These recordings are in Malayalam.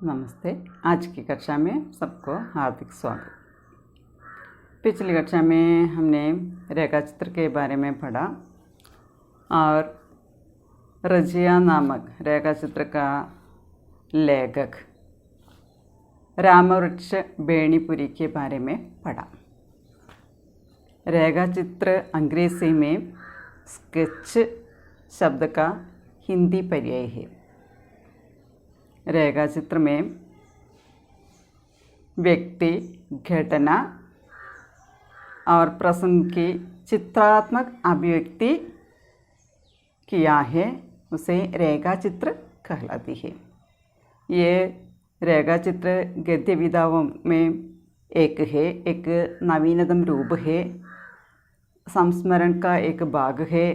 नमस्ते। आज की कक्षा में सबको हार्दिक स्वागत। पिछली कक्षा में हमने रेखा चित्र के बारे में पढ़ा और रजिया नामक रेखा चित्र का लेखक रामवृक्ष बेनीपुरी के बारे में पढ़ा। रेखा चित्र अंग्रेजी में स्केच शब्द का हिंदी पर्याय है। रेखा चित्र में व्यक्ति, घटना और प्रसंग की चित्रात्मक अभिव्यक्ति किया है, उसे रेखा चित्र कहलाती है। ये रेखा चित्र गद्य विधाओं में एक है, एक नवीनतम रूप है, संस्मरण का एक भाग है।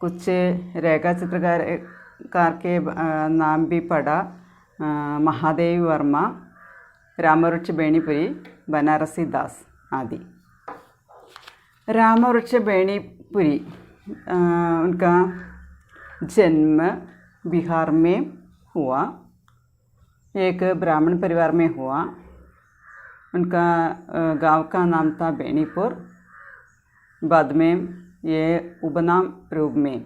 कुछ रेखा चित्रकार के नाम भी पढ़ा, महादेव वर्मा, रामवृक्ष बेनीपुरी, बनारसी दास आदि। रामवृक्ष बेनीपुरी उनका जन्म बिहार में हुआ, एक ब्राह्मण परिवार में हुआ। उनका गांव का नाम था बेनीपुर। बाद में ये उपनाम रूप में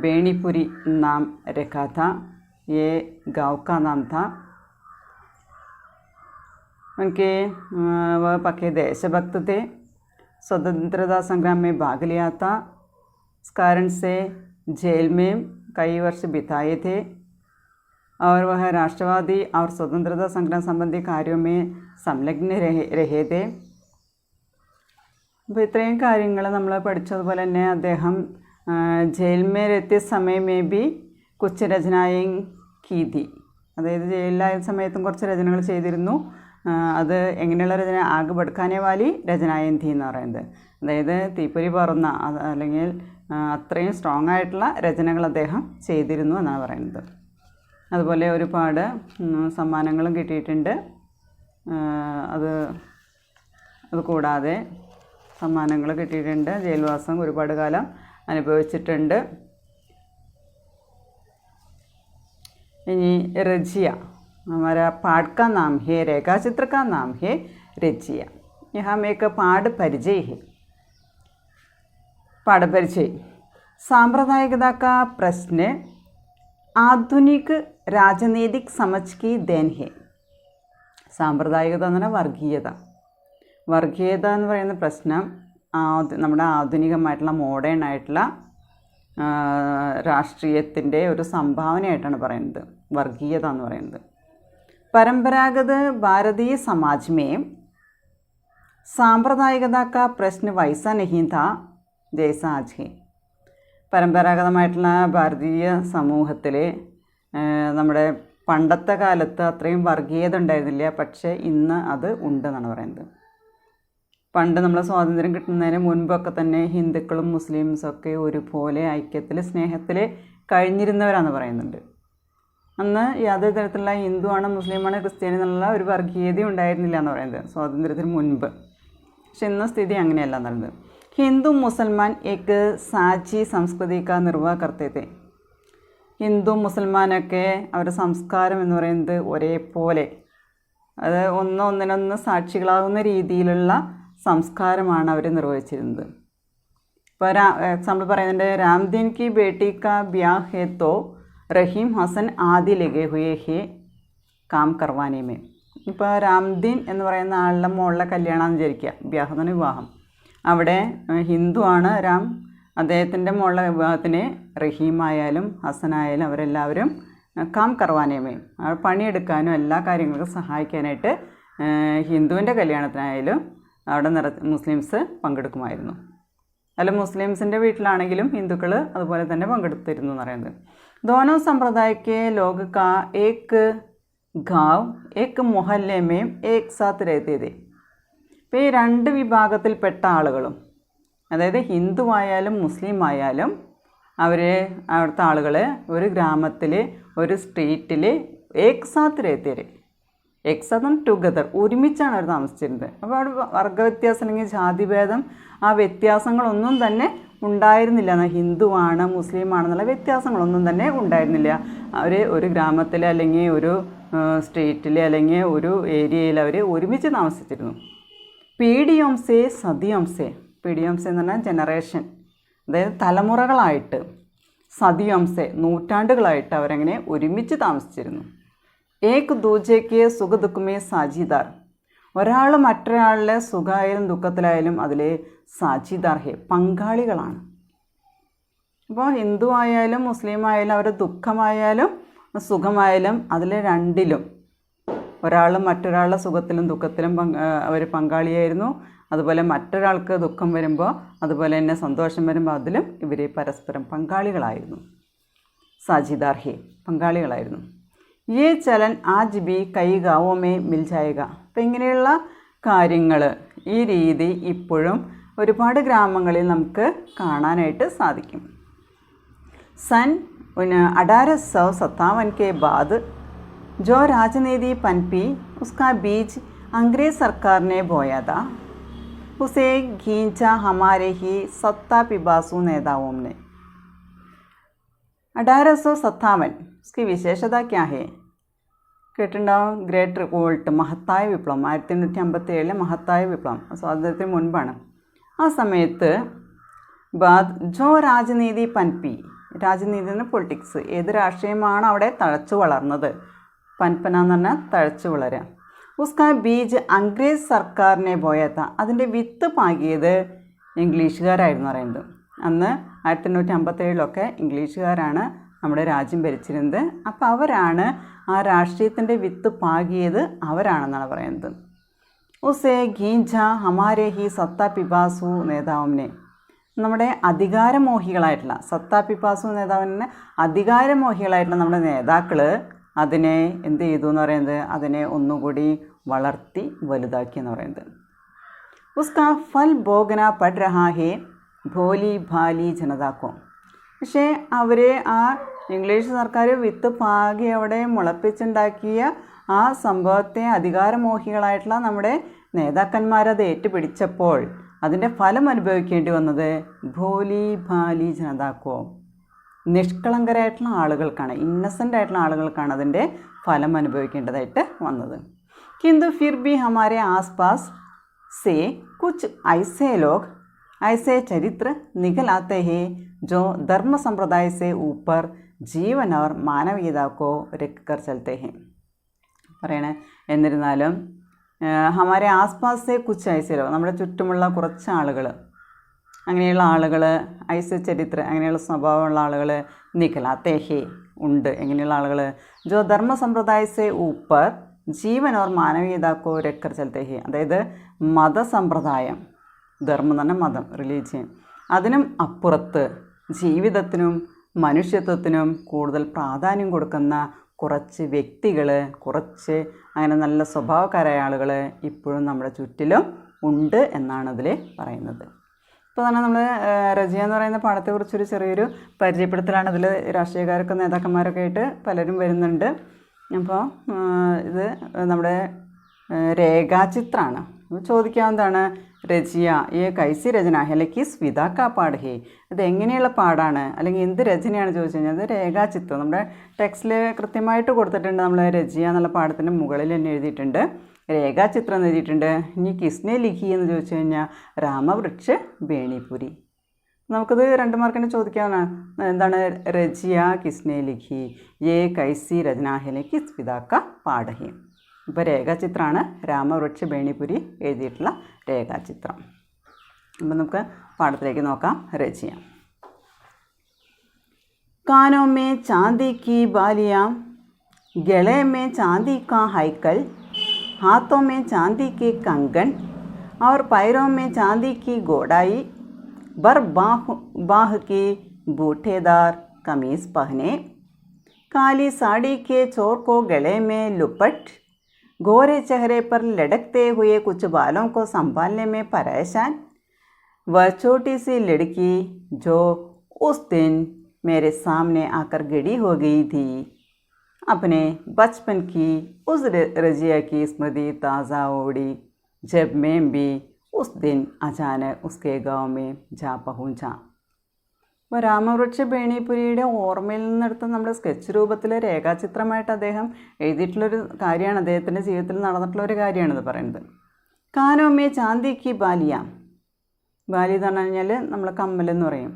बेनीपुरी नाम रखा था। ये गांव का नाम था। उनके वह पक्के देशभक्त थे, स्वतंत्रता संग्राम में भाग लिया था। इस कारण से जेल में कई वर्ष बिताए थे और वह राष्ट्रवादी और स्वतंत्रता संग्राम संबंधी कार्यों में संलग्न रहे थे। അപ്പോൾ ഇത്രയും കാര്യങ്ങൾ നമ്മൾ പഠിച്ചതുപോലെ തന്നെ അദ്ദേഹം जेल में रहते समय में भी कुछ रचनाएं की थी. അതായത് ജയിലിലായ സമയത്തും കുറച്ച് രചനകൾ ചെയ്തിരുന്നു. അത് എങ്ങനെയുള്ള രചന, ആഗ് ബഡ്ഖാനെ വാലി രചനായൻ തീ എന്ന് പറയുന്നത്. അതായത് തീപ്പൊരി പറന്ന അല്ലെങ്കിൽ അത്രയും സ്ട്രോങ് ആയിട്ടുള്ള രചനകൾ അദ്ദേഹം ചെയ്തിരുന്നു എന്നാണ് പറയുന്നത്. അതുപോലെ ഒരുപാട് സമ്മാനങ്ങളും കിട്ടിയിട്ടുണ്ട്. അത് കൂടാതെ സമ്മാനങ്ങൾ കിട്ടിയിട്ടുണ്ട്. ജയിൽവാസം ഒരുപാട് കാലം അനുഭവിച്ചിട്ടുണ്ട്. इनी रजिया, हमारा पाठ का नाम है, रेखा चित्र का नाम है रजिया। यहाँ में एक पाठ परिचय है। पाठ परिचय, सांप्रदायिकता का प्रश्न आधुनिक राजनीतिक समझ की देन है. സാമ്പ്രദായികത എന്ന് പറഞ്ഞാൽ വർഗീയത എന്ന് പറയുന്ന പ്രശ്നം നമ്മുടെ ആധുനികമായിട്ടുള്ള മോഡേൺ ആയിട്ടുള്ള രാഷ്ട്രീയത്തിൻ്റെ ഒരു സംഭാവനയായിട്ടാണ് പറയുന്നത് വർഗീയത എന്ന് പറയുന്നത്. परंपरागत भारतीय समाज में सांप्रदायिकता का प्रश्न वैसा नहीं था जैसा आज है. പരമ്പരാഗതമായിട്ടുള്ള ഭാരതീയ സമൂഹത്തിൽ നമ്മുടെ പണ്ടത്തെ കാലത്ത് അത്രയും വർഗീയത ഉണ്ടായിരുന്നില്ല, പക്ഷേ ഇന്ന് അത് ഉണ്ടെന്നാണ് പറയുന്നത്. പണ്ട് നമ്മൾ സ്വാതന്ത്ര്യം കിട്ടുന്നതിന് മുൻപൊക്കെ തന്നെ ഹിന്ദുക്കളും മുസ്ലിംസൊക്കെ ഒരുപോലെ ഐക്യത്തിൽ സ്നേഹത്തിൽ കഴിഞ്ഞിരുന്നവരാണെന്ന് പറയുന്നുണ്ട്. അന്ന് യാതൊരു തരത്തിലുള്ള ഹിന്ദുവാണ്, മുസ്ലിമാണ്, ക്രിസ്ത്യാനി എന്നുള്ള ഒരു വർഗീയത ഉണ്ടായിരുന്നില്ല എന്ന് പറയുന്നത് സ്വാതന്ത്ര്യത്തിന് മുൻപ്. പക്ഷെ ഇന്ന് സ്ഥിതി അങ്ങനെയല്ല എന്നുള്ളത്. ഹിന്ദു മുസൽമാൻ ഏക്ക് സാജി സംസ്കൃതിക നിർവാഹ കർത്തേത്തെ. ഹിന്ദു മുസൽമാനൊക്കെ അവരുടെ സംസ്കാരം എന്ന് പറയുന്നത് ഒരേപോലെ, അത് ഒന്നിനൊന്ന് സാക്ഷികളാകുന്ന രീതിയിലുള്ള സംസ്കാരമാണ് അവർ നിർവഹിച്ചിരുന്നത്. ഇപ്പോൾ എക്സാമ്പിൾ പറയുന്നുണ്ട്, രാംദീൻ കി ബേട്ടി കാ ബ്യാഹ് ഹേ തോ റഹീം ഹസൻ ആദി ലഗേ ഹുയേ ഹേ കാം കർവാനെ മേ. ഇപ്പോൾ രാംദീൻ എന്ന് പറയുന്ന ആളുടെ മോളുടെ കല്യാണമെന്ന് വിചാരിക്കുക, ബ്യാഹ് എന്ന് പറഞ്ഞ വിവാഹം. അവിടെ ഹിന്ദു ആണ് രാം, അദ്ദേഹത്തിൻ്റെ മോളുടെ വിവാഹത്തിന് റഹീമായാലും ഹസനായാലും അവരെല്ലാവരും കാം കർവാനേമേ, പണിയെടുക്കാനും എല്ലാ കാര്യങ്ങൾക്കും സഹായിക്കാനായിട്ട് ഹിന്ദുവിൻ്റെ കല്യാണത്തിനായാലും അവിടെ മുസ്ലിംസ് പങ്കെടുക്കുമായിരുന്നു. അല്ല, മുസ്ലിംസിൻ്റെ വീട്ടിലാണെങ്കിലും ഹിന്ദുക്കൾ അതുപോലെ തന്നെ പങ്കെടുത്തിരുന്നു എന്ന് പറയുന്നത്. दोनों संप्रदाय के लोग का एक गाँव एक मोहल्ले में एक साथ रहते थे. ഇപ്പോൾ ഈ രണ്ട് വിഭാഗത്തിൽപ്പെട്ട ആളുകളും, അതായത് ഹിന്ദു ആയാലും മുസ്ലിം ആയാലും അവിടുത്തെ ആളുകൾ ഒരു ഗ്രാമത്തിൽ ഒരു സ്ട്രീറ്റിൽ ഏക് സാത്ത് രഹത്തെ, ഏക് സാത്ത് ടുഗദർ, ഒരുമിച്ചാണ് അവർ താമസിച്ചിരുന്നത്. അപ്പോൾ അവിടെ വർഗവ്യത്യാസം അല്ലെങ്കിൽ ജാതിഭേദം, ആ വ്യത്യാസങ്ങളൊന്നും തന്നെ ഉണ്ടായിരുന്നില്ല. ഹിന്ദുവാണ് മുസ്ലിമാണെന്നുള്ള വ്യത്യാസങ്ങളൊന്നും തന്നെ ഉണ്ടായിരുന്നില്ല. അവർ ഒരു ഗ്രാമത്തിൽ അല്ലെങ്കിൽ ഒരു സ്റ്റേറ്റിൽ അല്ലെങ്കിൽ ഒരു ഏരിയയിൽ അവർ ഒരുമിച്ച് താമസിച്ചിരുന്നു. പീഡിയോംസെ സതിയോംസെ, പീഡിയോംസെ എന്ന് പറഞ്ഞാൽ ജനറേഷൻ, അതായത് തലമുറകളായിട്ട്, സതിയോംസെ നൂറ്റാണ്ടുകളായിട്ട് അവരങ്ങനെ ഒരുമിച്ച് താമസിച്ചിരുന്നു. ഏക് ദൂജയ്ക്ക് സുഖ ദുഃഖമേ സാജിദാർ, ഒരാൾ മറ്റൊരാളുടെ സുഖമായാലും ദുഃഖത്തിലായാലും അതിലെ സാജിദാർ ഹേ, പങ്കാളികളാണ്. അപ്പോൾ ഹിന്ദു ആയാലും മുസ്ലിം ആയാലും അവരുടെ ദുഃഖമായാലും സുഖമായാലും അതിൽ രണ്ടിലും ഒരാൾ മറ്റൊരാളുടെ സുഖത്തിലും ദുഃഖത്തിലും അവർ പങ്കാളിയായിരുന്നു. അതുപോലെ മറ്റൊരാൾക്ക് ദുഃഖം വരുമ്പോൾ അതുപോലെ തന്നെ സന്തോഷം വരുമ്പോൾ അതിലും ഇവർ പരസ്പരം പങ്കാളികളായിരുന്നു. സാജിദാർ ഹേ, പങ്കാളികളായിരുന്നു. യേ ചലൻ ആജ് ബി കൈ ഗാവോമേ മിൽ ജായേഗ. അപ്പം ഇങ്ങനെയുള്ള കാര്യങ്ങൾ, ഈ രീതി ഇപ്പോഴും ഒരുപാട് ഗ്രാമങ്ങളിൽ നമുക്ക് കാണാനായിട്ട് സാധിക്കും. सन 1857 के बाद जो राजनीति पनपी उसका बीज अंग्रेज़ सरकार ने बोया था, उसे खींचा हमारे ही सत्ता पिपासु नेताओं ने. 1857 उसकी विशेषता क्या है? കേട്ടിട്ടുണ്ടാവും. ഗ്രേറ്റ് റിവോൾട്ട്, മഹത്തായ വിപ്ലവം, 1857 മഹത്തായ വിപ്ലവം, സ്വാതന്ത്ര്യത്തിന് മുൻപാണ്. ആ സമയത്ത് ബാദ് ജോ രാജനീതി പൻപി, രാജനീതി എന്ന് പൊളിറ്റിക്സ്, ഏത് രാഷ്ട്രീയമാണ് അവിടെ തഴച്ചു വളർന്നത്, പൻപന എന്ന് പറഞ്ഞാൽ തഴച്ചു വളരുക. ഉസ്കാ ബീജ് അംഗ്രേസ് സർക്കാരിനെ പോയത്ത, അതിൻ്റെ വിത്ത് പാകിയത് ഇംഗ്ലീഷുകാരായിരുന്നു പറയുന്നത്. അന്ന് 1857 ഇംഗ്ലീഷുകാരാണ് നമ്മുടെ രാജ്യം ഭരിച്ചിരുന്നത്. അപ്പോൾ അവരാണ് ആ രാഷ്ട്രീയത്തിൻ്റെ വിത്ത് പാകിയത്, അവരാണെന്നാണ് പറയുന്നത്. ഉസേ ഗീഞ്ച ഹമാരെ ഹി സത്ത പിപാസു നേതാവിനെ, നമ്മുടെ അധികാരമോഹികളായിട്ടുള്ള സത്ത പിപാസു നേതാവിനെ, അധികാരമോഹികളായിട്ടുള്ള നമ്മുടെ നേതാക്കൾ അതിനെ എന്ത് ചെയ്തു എന്ന് പറയുന്നത്, അതിനെ ഒന്നുകൂടി വളർത്തി വലുതാക്കി എന്ന് പറയുന്നത്. ഉസ്കാ ഫൽ ഭോഗന പഡ് രഹാ ഹേ ഭോലി ഭാലി ജനതാക്കോ. പക്ഷേ അവർ ആ ഇംഗ്ലീഷ് സർക്കാർ വിത്ത് പാകി അവിടെ മുളപ്പിച്ചുണ്ടാക്കിയ ആ സംഭവത്തെ അധികാരമോഹികളായിട്ടുള്ള നമ്മുടെ നേതാക്കന്മാരത് ഏറ്റുപിടിച്ചപ്പോൾ അതിൻ്റെ ഫലം അനുഭവിക്കേണ്ടി വന്നത് ഭോലി ഭാലി ജനതാക്കോ, നിഷ്കളങ്കരായിട്ടുള്ള ആളുകൾക്കാണ്, ഇന്നസെൻ്റ് ആയിട്ടുള്ള ആളുകൾക്കാണ് അതിൻ്റെ ഫലം അനുഭവിക്കേണ്ടതായിട്ട് വന്നത്. കിന്തു ഫിർ ബി ഹമാരെ ആസ് പാസ് സേ കുച്ച് ഐസേ ലോഗ് ऐसे चरित्र निकल आते हैं जो धर्म संप्रदाय से ऊपर जीवन और मानवीयता को रख कर चलते हैं. പറയണേ, എന്നിരുന്നാലും ഹമാരെ ആസ്പാസെ കുച്ച് ഐസേലോ, നമ്മുടെ ചുറ്റുമുള്ള കുറച്ച് ആളുകൾ, അങ്ങനെയുള്ള ആളുകൾ, ഐസ ചരിത്ര അങ്ങനെയുള്ള സ്വഭാവമുള്ള ആളുകൾ, നിഖലാത്തെ ഹേ ഉണ്ട്, എങ്ങനെയുള്ള ആളുകൾ, ജോ ധർമ്മ സമ്പ്രദായസെ ഊപ്പർ ജീവൻ ഓർ മാനവീയതാക്കോ രക്കർ ചലത്തെ ഹേ, അതായത് മതസമ്പ്രദായം, ധർമ്മം എന്ന് പറഞ്ഞാൽ മതം, റിലീജിയൻ, അതിനും അപ്പുറത്ത് ജീവിതത്തിനും മനുഷ്യത്വത്തിനും കൂടുതൽ പ്രാധാന്യം കൊടുക്കുന്ന കുറച്ച് വ്യക്തികൾ, കുറച്ച് അങ്ങനെ നല്ല സ്വഭാവക്കാരായ ആളുകൾ ഇപ്പോഴും നമ്മുടെ ചുറ്റിലും ഉണ്ട് എന്നാണ് അതിൽ പറയുന്നത്. ഇപ്പോൾ തന്നെ നമ്മൾ റജിയ എന്ന് പറയുന്ന പാഠത്തെക്കുറിച്ചൊരു ചെറിയൊരു പരിചയപ്പെടുത്തലാണ്. ഇതിൽ രാഷ്ട്രീയക്കാരൊക്കെ നേതാക്കന്മാരൊക്കെ ആയിട്ട് പലരും വരുന്നുണ്ട്. അപ്പോൾ ഇത് നമ്മുടെ രേഖാചിത്രമാണ്. ചോദിക്കാവുന്നതാണ്, രചിയ ഈ കൈസി രചന അല്ലെങ്കിൽ സ്വിതാക്ക പാട് ഹേ, ഇത് എങ്ങനെയുള്ള പാടാണ് അല്ലെങ്കിൽ എന്ത് രചനയാണ് ചോദിച്ചു കഴിഞ്ഞാൽ അത് രേഖാചിത്രം. നമ്മുടെ ടെക്സ്റ്റിൽ കൃത്യമായിട്ട് കൊടുത്തിട്ടുണ്ട്. നമ്മൾ രചിയ എന്നുള്ള പാഠത്തിൻ്റെ മുകളിൽ തന്നെ എഴുതിയിട്ടുണ്ട്, രേഖാചിത്രം എന്ന് എഴുതിയിട്ടുണ്ട്. ഇനി കിസ്നെ ലിഖി എന്ന് ചോദിച്ചു കഴിഞ്ഞാൽ രാമവൃക്ഷ ബേണിപുരി. നമുക്കത് 2 മാർക്കിന് ചോദിക്കാവുന്നതാണ്. എന്താണ് രചിയ കിസ്നെ ലിഖി, ഏ കൈസി രചന ഹേ അല്ലെങ്കിൽ സ്വിതാക്ക പാട് ഹേ. ഇപ്പോൾ രേഖാചിത്രമാണ് രാമവൃക്ഷ ബേണിപുരി എഴുതിയിട്ടുള്ള രേഖാചിത്രം. അപ്പം നമുക്ക് പാഠത്തിലേക്ക് നോക്കാം. രചിയ. कानों में चांदी की बालियाँ, गले में चांदी का हैकल, हाथों में चांदी के कंगन और पैरों में चांदी की गोडाई, बर बाह की बूटेदार कमीज पहने, काली साड़ी के चोर को गले में लुपट, गोरे चेहरे पर लटकते हुए कुछ बालों को संभालने में परेशान, वह छोटी सी लड़की जो उस दिन मेरे सामने आकर खड़ी हो गई थी, अपने बचपन की उस रजिया की स्मृति ताज़ा ओढ़ी जब मैं भी उस दिन अचानक उसके गांव में जा पहुंचा. അപ്പോൾ രാമവൃക്ഷ ബേണിപുരിയുടെ ഓർമ്മയിൽ നിന്നെടുത്ത് നമ്മുടെ സ്കെച്ച് രൂപത്തിൽ രേഖാചിത്രമായിട്ട് അദ്ദേഹം എഴുതിയിട്ടുള്ളൊരു കാര്യമാണ്, അദ്ദേഹത്തിൻ്റെ ജീവിതത്തിൽ നടന്നിട്ടുള്ള ഒരു കാര്യമാണിത് പറയുന്നത്. കാനോമേ ചാന്ദിക്ക് ബാലിയ. ബാലി എന്ന് പറഞ്ഞു കഴിഞ്ഞാൽ നമ്മൾ കമ്മലെന്ന് പറയും.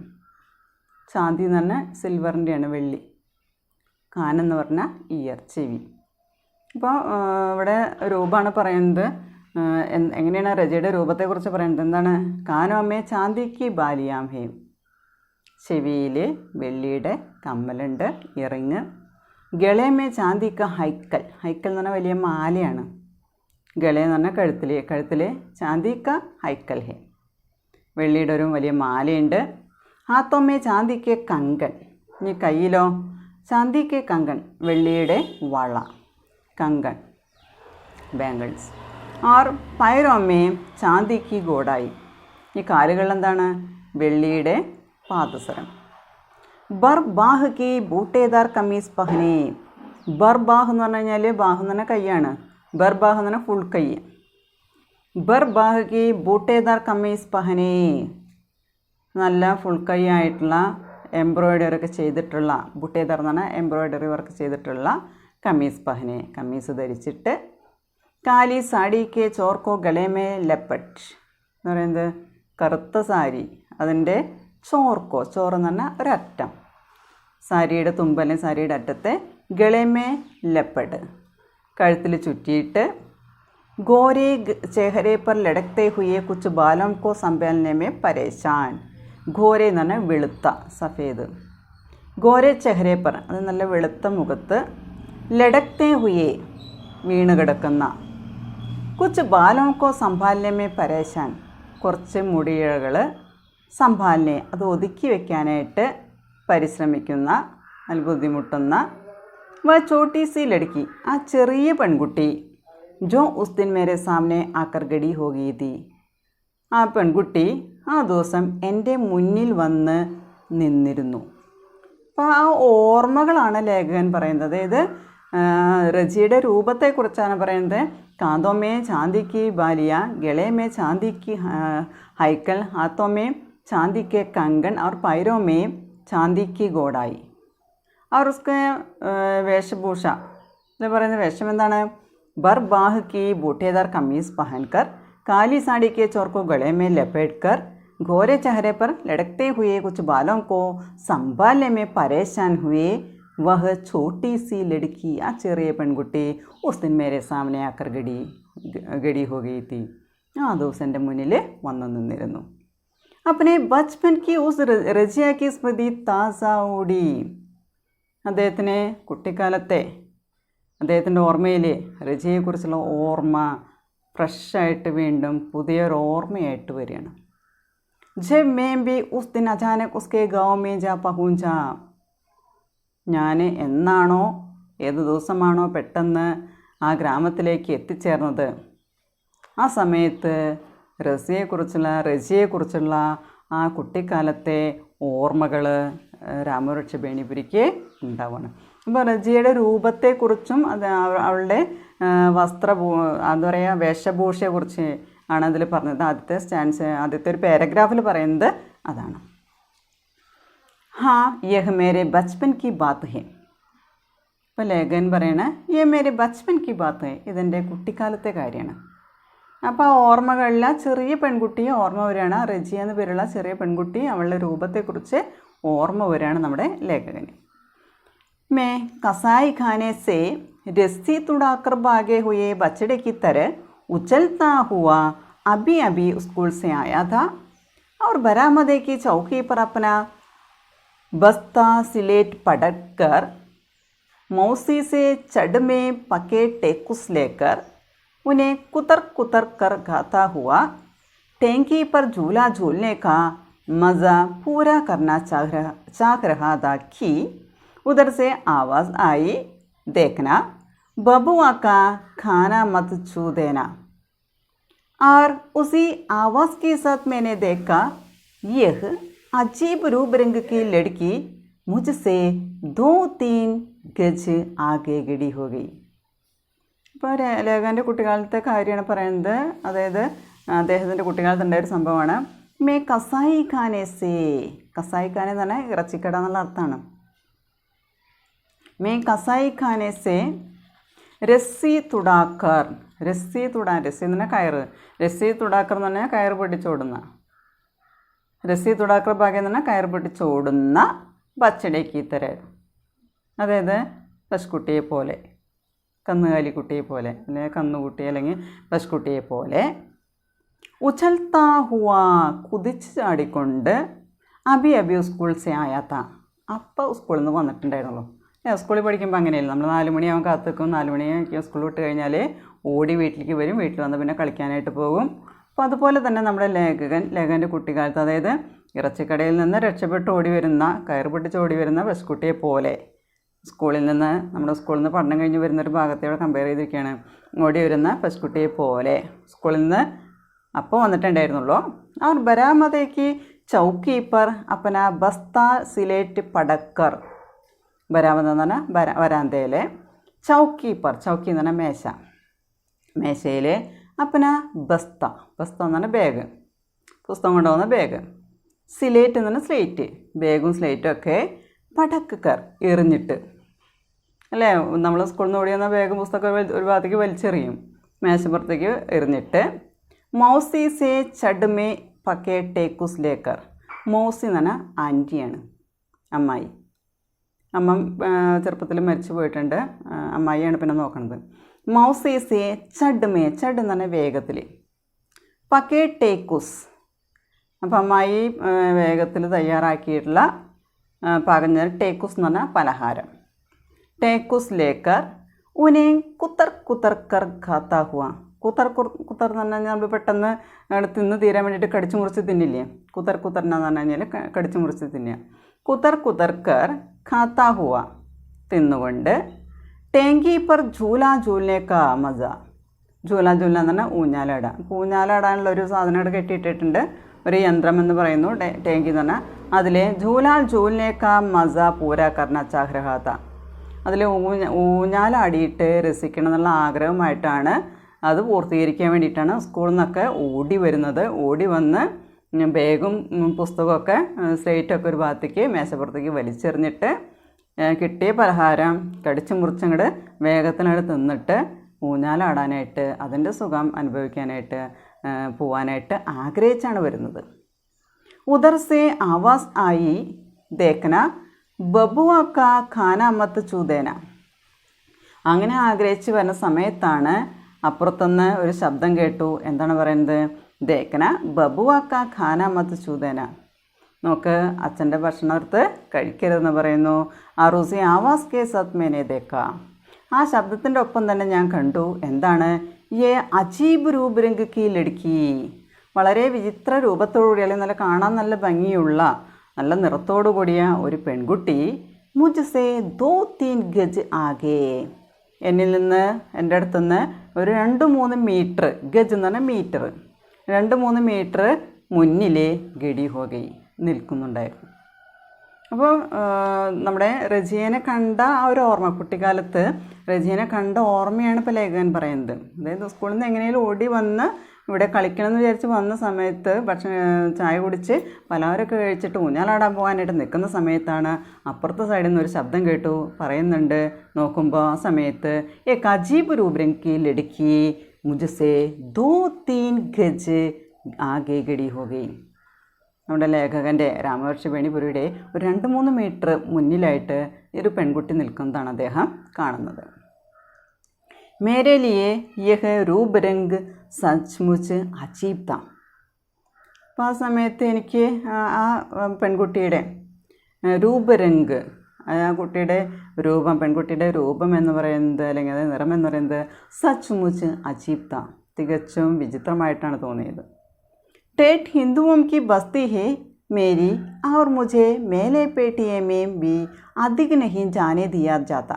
ചാന്തി എന്ന് പറഞ്ഞാൽ സിൽവറിൻ്റെയാണ്, വെള്ളി. കാനെന്ന് പറഞ്ഞാൽ ഇയർ, ചെവി. അപ്പോൾ ഇവിടെ രൂപമാണ് പറയുന്നത്. എങ്ങനെയാണ് രജയുടെ രൂപത്തെക്കുറിച്ച് പറയുന്നത്? എന്താണ്? കാനോമേ ചാന്ദിക്ക് ബാലിയാം ഹേ. ചെവിയിൽ വെള്ളിയുടെ കമ്മലുണ്ട്, ഇയറിങ്. ഗളേമേ ചാന്ദിക്ക ഹൈക്കൽ. ഹൈക്കൽ എന്ന് പറഞ്ഞാൽ വലിയ മാലയാണ്. ഗള എന്ന് പറഞ്ഞാൽ കഴുത്തിൽ ചാന്ദിക്ക ഹൈക്കൽ ഹേ, വെള്ളിയുടെ ഒരു വലിയ മാലയുണ്ട്. ഹാത്തോമേ ചാന്ദിക്ക് കങ്കൺ. ഇനി കയ്യിലോ? ചാന്ദിക്ക് കങ്കൺ, വെള്ളിയുടെ വള, കങ്കൺ, ബാംഗിൾസ്. ആർ പൈരോമേ ചാന്ദിക്ക് ഗോഡായി. ഈ കാലുകളിൽ എന്താണ്? വെള്ളിയുടെ പാദസരം. ബർ ബാഹ് കി ബൂട്ടേദാർ കമീസ് പഹനെ. ബർ ബാഹ് എന്ന് പറഞ്ഞു കഴിഞ്ഞാൽ, ബാഹ് എന്ന് പറഞ്ഞാൽ കൈയാണ്. ബർ ബാഹ് എന്ന് പറഞ്ഞാൽ ഫുൾ കൈ. ബർ ബാഹ് കി ബൂട്ടേദാർ കമീസ് പഹനെ. നല്ല ഫുൾ കൈ ആയിട്ടുള്ള എംബ്രോയിഡറി ഒക്കെ ചെയ്തിട്ടുള്ള, ബൂട്ടേദാർ എന്ന് പറഞ്ഞാൽ എംബ്രോയിഡറി വർക്ക് ചെയ്തിട്ടുള്ള കമീസ് പഹനെ, കമീസ് ധരിച്ചിട്ട്. കാലി സാഡിക്ക് ചോർക്കോ ഗളേമേ ലപ്പട്ട് എന്ന് പറയുന്നത് കറുത്ത സാരി, അതിൻ്റെ ചോർക്കോ, ചോറെന്ന് പറഞ്ഞാൽ ഒരറ്റം, സാരിയുടെ തുമ്പലും സാരിയുടെ അറ്റത്തെ ഗളേമേ ലപ്പട്, കഴുത്തിൽ ചുറ്റിയിട്ട്. ഗോരെ ചെഹരെ പർ ലടക്തേ ഹുയെ കുച്ച് ബാലോം കോ സംഭാലനെ മേ പരേശാൻ. ഗോരെ എന്ന് പറഞ്ഞാൽ വെളുത്ത, സഫേദ്. ഗോരെ ചെഹരെ പർ, അത് നല്ല വെളുത്ത മുഖത്ത്. ലടക്തേ ഹുയെ, വീണ് കിടക്കുന്ന. കുച്ച് ബാലോം കോ സംഭാലനെ മേ പരേശാൻ, കുറച്ച് മുടിയിഴകൾ. സംഭാലനെ, അത് ഒതുക്കി വയ്ക്കാനായിട്ട് പരിശ്രമിക്കുന്ന, അതിൽ ബുദ്ധിമുട്ടുന്ന. വ ചോട്ടി സി ലടുക്കി, ആ ചെറിയ പെൺകുട്ടി. ജോ ഉസ് ദിൻ മേരെ സാമനെ ആക്കർ ഗടി ഹോഗി തീ. ആ പെൺകുട്ടി ആ ദിവസം എൻ്റെ മുന്നിൽ വന്ന് നിന്നിരുന്നു. അപ്പോൾ ആ ഓർമ്മകളാണ് ലേഖകൻ പറയുന്നത്. അതായത് രജിയുടെ രൂപത്തെക്കുറിച്ചാണ് പറയുന്നത്. കാന്തോമേ ചാന്ദിക്ക് ബാലിയ, ഗളേമേ ചാന്ദിക്ക് ഹൈക്കൽ, ഹാത്തോമേ ചാന്ദിക്ക് कंगन और पैरों में चांदी की गोड़ाई. और उसके वेशभूषा പറയുന്ന വേഷം എന്താണ്? बर बाह की बूटेदार कमीज पहनकर, काली साड़ी के चोर को गले में लपेटकर, गोरे चेहरे पर लटकते हुए कुछ बालों को संभालने में परेशान हुए वह छोटी सी लड़की, आ ചെറിയ പെൺകുട്ടി. उस दिन मेरे सामने आकर गड़ी हो गई थी. ആ ദിവസം എൻ്റെ മുന്നിൽ വന്നു നിന്നിരുന്നു. अपने बचपन की उस रजिया की स्मृति ताज़ा ओടി. അദ്ദേഹത്തിന് കുട്ടിക്കാലത്തെ അദ്ദേഹത്തിൻ്റെ ഓർമ്മയിൽ രജിയെക്കുറിച്ചുള്ള ഓർമ്മ ഫ്രഷായിട്ട് വീണ്ടും പുതിയൊരു ഓർമ്മയായിട്ട് വരികയാണ്. ജബ് मैं भी उस दिन अचानक उसके गाँव में जा पहुंचा. ഞാൻ എന്നാണോ, ഏത് ദിവസമാണോ പെട്ടെന്ന് ആ ഗ്രാമത്തിലേക്ക് എത്തിച്ചേർന്നത്, ആ സമയത്ത് രജിയെക്കുറിച്ചുള്ള ആ കുട്ടിക്കാലത്തെ ഓർമ്മകൾ രാമവൃക്ഷ ബേണിപുരിക്ക് ഉണ്ടാവുകയാണ്. അപ്പോൾ രജിയുടെ രൂപത്തെക്കുറിച്ചും അത് അവളുടെ എന്താ പറയുക, വേഷഭൂഷയെക്കുറിച്ച് ആണ് അതിൽ പറഞ്ഞത്. ആദ്യത്തെ ഒരു പാരഗ്രാഫിൽ പറയുന്നത് അതാണ്. ഹാ യഹ് മേരെ ബച്പൻ കി ബാത്ത് ഹെ. ഇപ്പോൾ ലേഖകൻ പറയണ യേ മേരെ ബച്പൻ കി ബാത്ത് ഹെ, ഇതെൻ്റെ കുട്ടിക്കാലത്തെ കാര്യമാണ്. അപ്പോൾ ആ ഓർമ്മകളിൽ ആ ചെറിയ പെൺകുട്ടിയെ ഓർമ്മ വരികയാണ്. റജി എന്ന പേരുള്ള ചെറിയ പെൺകുട്ടി, അവളുടെ രൂപത്തെക്കുറിച്ച് ഓർമ്മ വരികയാണ് നമ്മുടെ ലേഖകന്. മേ കസായി ഖാനെ സേ രസ്സി തുടാക്കർ ഭാഗേ ഹുയെ ബച്ചഡെ की तरह उछलता हुआ अभी अभी स्कूल से आया था और बरामदे की चौकी पर अपना बस्ता सिलेट पटक मौसी से चढ़ में पके टेकुस लेकर उन्हें कुतर कुतर कर गाता हुआ टैंकी पर झूला झूलने का मज़ा पूरा करना चाह रहा था कि उधर से आवाज़ आई, देखना बबुआ का खाना मत छू देना. और उसी आवाज़ के साथ मैंने देखा यह अजीब रूप रंग की लड़की मुझसे 2-3 गज आगे गड़ी हो गई. ഇപ്പോൾ ലേഖകൻ്റെ കുട്ടിക്കാലത്തെ കാര്യമാണ് പറയുന്നത്. അതായത് അദ്ദേഹത്തിൻ്റെ കുട്ടിക്കാലത്തുണ്ടായൊരു സംഭവമാണ്. മേ കസായി ഖാനെ സേ, കസായി ഖാന എന്ന് പറഞ്ഞാൽ ഇറച്ചിക്കട എന്നുള്ള അർത്ഥമാണ്. മേ കസായി ഖാനെ സെ രസ്സി തുടാക്കർ, രസ്സി എന്ന് പറഞ്ഞാൽ കയറ്, രസ്സി തുടാക്കർ എന്ന് പറഞ്ഞാൽ കയറ് പിടിച്ചോടുന്ന, രസ്സി തുടാക്കർ ഭാഗ്യം എന്ന് പറഞ്ഞാൽ കയറ് പിടിച്ചോടുന്ന ബച്ചടേക്ക് തരാൻ, അതായത് പശുക്കുട്ടിയെ പോലെ, കന്നുകാലിക്കുട്ടിയെ പോലെ, അല്ലെങ്കിൽ കന്നുകുട്ടി അല്ലെങ്കിൽ പശുക്കുട്ടിയെ പോലെ. ഉച്ചൽത്താ ഹുവാ കുതിച്ച് ചാടിക്കൊണ്ട് അബി സ്കൂൾ സെ ആയാത്ത, അപ്പോൾ സ്കൂളിൽ നിന്ന് വന്നിട്ടുണ്ടായിരുന്നുള്ളൂ. സ്കൂളിൽ പഠിക്കുമ്പോൾ അങ്ങനെയല്ല, നമ്മൾ 4 മണിയാകുമ്പോൾ കാത്തു നിൽക്കും, 4 മണിയാകുമ്പോൾ സ്കൂൾ വിട്ട് കഴിഞ്ഞാൽ ഓടി വീട്ടിലേക്ക് വരും, വീട്ടിൽ വന്ന് പിന്നെ കളിക്കാനായിട്ട് പോകും. അപ്പോൾ അതുപോലെ തന്നെ നമ്മുടെ ലേഖകൻ്റെ കുട്ടിക്കാലത്ത്, അതായത് ഇറച്ചിക്കടയിൽ നിന്ന് രക്ഷപ്പെട്ട് ഓടി വരുന്ന, കയറ് പിടിച്ച് ഓടി വരുന്ന പശുക്കുട്ടിയെ പോലെ, സ്കൂളിൽ നിന്ന്, നമ്മുടെ സ്കൂളിൽ നിന്ന് പഠനം കഴിഞ്ഞ് വരുന്നൊരു ഭാഗത്തോടെ കമ്പയർ ചെയ്തിരിക്കുകയാണ്, ഓടി വരുന്ന പശുക്കുട്ടിയെ പോലെ സ്കൂളിൽ നിന്ന് അപ്പോൾ വന്നിട്ടുണ്ടായിരുന്നുള്ളൂ. അവർ ബരാമതയ്ക്ക് ചൗക്കി പർ അപ്പന ബസ്ത സിലേറ്റ് പടക്കർ, ബരാമത എന്ന് പറഞ്ഞാൽ വരാന്തയിലെ, ചൗക്കി പർ, ചൗക്കി എന്ന് പറഞ്ഞാൽ മേശ, മേശയിൽ, അപ്പന ബസ്ത, ബസ്ത എന്ന് പറഞ്ഞാൽ ബാഗ്, പുസ്തകം കൊണ്ടുപോകുന്ന ബാഗ്, സിലേറ്റ് എന്ന് പറഞ്ഞാൽ സ്ലേറ്റ്, ബാഗും സ്ലേറ്റും ഒക്കെ, പടക്കർ എറിഞ്ഞിട്ട്, അല്ലേ, നമ്മൾ സ്കൂളിൽ നിന്ന് ഓടി വന്ന ബാഗും പുസ്തകമൊക്കെ ഒരു ഭാഗത്തേക്ക് വലിച്ചെറിയും, മേശപ്പുറത്തേക്ക് എറിഞ്ഞിട്ട്. മൗസി സെ ചഡ്മേ പക്കേ ടേക്കുസ് ലേക്കർ, മൗസി എന്ന് പറഞ്ഞാൽ ആൻറ്റിയാണ്, അമ്മായി. അമ്മ ചെറുപ്പത്തിൽ മരിച്ചു പോയിട്ടുണ്ട്, അമ്മായിയാണ് പിന്നെ നോക്കണത്. മൗസി സെ ചഡ്മേ, ചഡ് എന്ന് പറഞ്ഞാൽ വേഗത്തിൽ, പക്കേ ടേക്കുസ്, അപ്പം അമ്മായി വേഗത്തിൽ തയ്യാറാക്കിയിട്ടുള്ള പാകം, ടേക്കുസ് എന്ന് പറഞ്ഞാൽ പലഹാരം. ടേക്കുസ് ലേക്കർ ഉനെ കുത്തർ കുത്തർ കർ ഖാത്താ ഹുവ, കുത്തർ കുത്തർ എന്ന് പറഞ്ഞു കഴിഞ്ഞാൽ നമ്മൾ പെട്ടെന്ന് തിന്ന് തീരാൻ വേണ്ടിയിട്ട് കടിച്ചു മുറിച്ച് തിന്നില്ലേ, കുത്തർ കുത്തർ എന്ന് പറഞ്ഞു കഴിഞ്ഞാൽ കടിച്ചു മുറിച്ച് തിന്നുക. കുത്തർ കുത്തർ കർ ഖാത്താ ഹുവ, തിന്നുകൊണ്ട്. ടേങ്കി പർ ഝൂല ഝൂലിനെ കാ മസ, ഝൂല ഝൂല എന്ന് പറഞ്ഞാൽ ഊഞ്ഞാലാട, ഊഞ്ഞാലാടാനുള്ള ഒരു സാധനം അവിടെ കെട്ടിയിട്ടിട്ടുണ്ട്, ഒരു യന്ത്രം എന്ന് പറയുന്നു ടേങ്കി എന്ന് പറഞ്ഞാൽ. അതിൽ ഝൂല ഝൂലിനെ കാ മസ പൂരാ കർണ ചാഹ്രഹാത്ത, അതിൽ ഊഞ്ഞാലാടിയിട്ട് രസിക്കണം എന്നുള്ള ആഗ്രഹമായിട്ടാണ്, അത് പൂർത്തീകരിക്കാൻ വേണ്ടിയിട്ടാണ് സ്കൂളിൽ നിന്നൊക്കെ ഓടി വരുന്നത്. ഓടി വന്ന് ബാഗും പുസ്തകമൊക്കെ സ്ലേറ്റൊക്കെ ഒരു ഭാഗത്തേക്ക് മേശപ്പുറത്തേക്ക് വലിച്ചെറിഞ്ഞിട്ട് കിട്ടിയ പലഹാരം കടിച്ചു മുറിച്ചങ്ങോട്ട് വേഗത്തിനോട് തിന്നിട്ട് ഊഞ്ഞാലാടാനായിട്ട്, അതിൻ്റെ സുഖം അനുഭവിക്കാനായിട്ട്, പോവാനായിട്ട് ആഗ്രഹിച്ചാണ് വരുന്നത്. ഉദർ സെ ആവാസ് ആയി ദേഖന ബബുവാക്ക ഖാനാമത്ത് ചൂതേന, അങ്ങനെ ആഗ്രഹിച്ച് വരുന്ന സമയത്താണ് അപ്പുറത്തുനിന്ന് ഒരു ശബ്ദം കേട്ടു. എന്താണ് പറയുന്നത്? ദേഖന ബബുവാക്ക ഖാനാമത്ത് ചൂതേന, നോക്ക് അച്ഛൻ്റെ ഭക്ഷണത്ത് കഴിക്കരുതെന്ന് പറയുന്നു. ആറൂസി ആവാസ് കെ സത് മേനെ ദേക്ക, ആ ശബ്ദത്തിൻ്റെ ഒപ്പം തന്നെ ഞാൻ കണ്ടു. എന്താണ്? യേ അജീബ് രൂപരംഗ് കി ലടുക്കി, വളരെ വിചിത്ര രൂപത്തോടുകൂടി, അല്ലെങ്കിൽ നല്ല കാണാൻ നല്ല ഭംഗിയുള്ള നല്ല നിറത്തോടു കൂടിയ ഒരു പെൺകുട്ടി മുജ്സേ 2-3 ഗജ് ആകെ, എന്നിൽ നിന്ന്, എൻ്റെ അടുത്തുനിന്ന് ഒരു 2-3 മീറ്റർ, ഗജ് എന്ന് പറഞ്ഞാൽ മീറ്റർ, 2-3 മീറ്റർ മുന്നിലെ ഗഡി ഹോഗൈ, നിൽക്കുന്നുണ്ടായിരുന്നു. അപ്പോൾ നമ്മുടെ റജിയനെ കണ്ട ആ ഒരു ഓർമ്മ, കുട്ടിക്കാലത്ത് റജിയനെ കണ്ട ഓർമ്മയാണ് ഇപ്പോൾ ലേഖകൻ പറയുന്നത്. അതായത് സ്കൂളിൽ നിന്ന് എങ്ങനെയും ഓടി വന്ന് ഇവിടെ കളിക്കണമെന്ന് വിചാരിച്ച് വന്ന സമയത്ത് ചായ കുടിച്ച് പലഹാരമൊക്കെ കഴിച്ചിട്ട് ഊഞ്ഞാലാടാൻ പോകാനായിട്ട് നിൽക്കുന്ന സമയത്താണ് അപ്പുറത്തെ സൈഡിൽ നിന്ന് ഒരു ശബ്ദം കേട്ടു, പറയുന്നുണ്ട്. നോക്കുമ്പോൾ ആ സമയത്ത് ഏക് അജീബ് രൂപരംഗി ലടുക്കി മുജ്സേ 2-3 ഗജ് ആകെ ഗഡി ഹോഗൈ, നമ്മുടെ ലേഖകൻ്റെ രാമവർഷ വേണിപുരിയുടെ ഒരു 2-3 മീറ്റർ മുന്നിലായിട്ട് ഒരു പെൺകുട്ടി നിൽക്കുന്നതാണ് അദ്ദേഹം കാണുന്നത്. മേരെ ലിയെ യഹ് രൂപരംഗ് സച്മുച്ച് അജീബ് താ, അപ്പോൾ ആ സമയത്ത് എനിക്ക് ആ പെൺകുട്ടിയുടെ രൂപരംഗ്, ആ കുട്ടിയുടെ രൂപം, പെൺകുട്ടിയുടെ രൂപം എന്ന് പറയുന്നത്, അല്ലെങ്കിൽ അത് നിറം എന്ന് പറയുന്നത് സച്മുച്ച് അജീബ് താ, തികച്ചും വിചിത്രമായിട്ടാണ് തോന്നിയത്. ठेठ हिंदुओं की बस्ती है मेरी, और मुझे मेले पेटिए में भी अधिक नहीं जाने दिया जाता,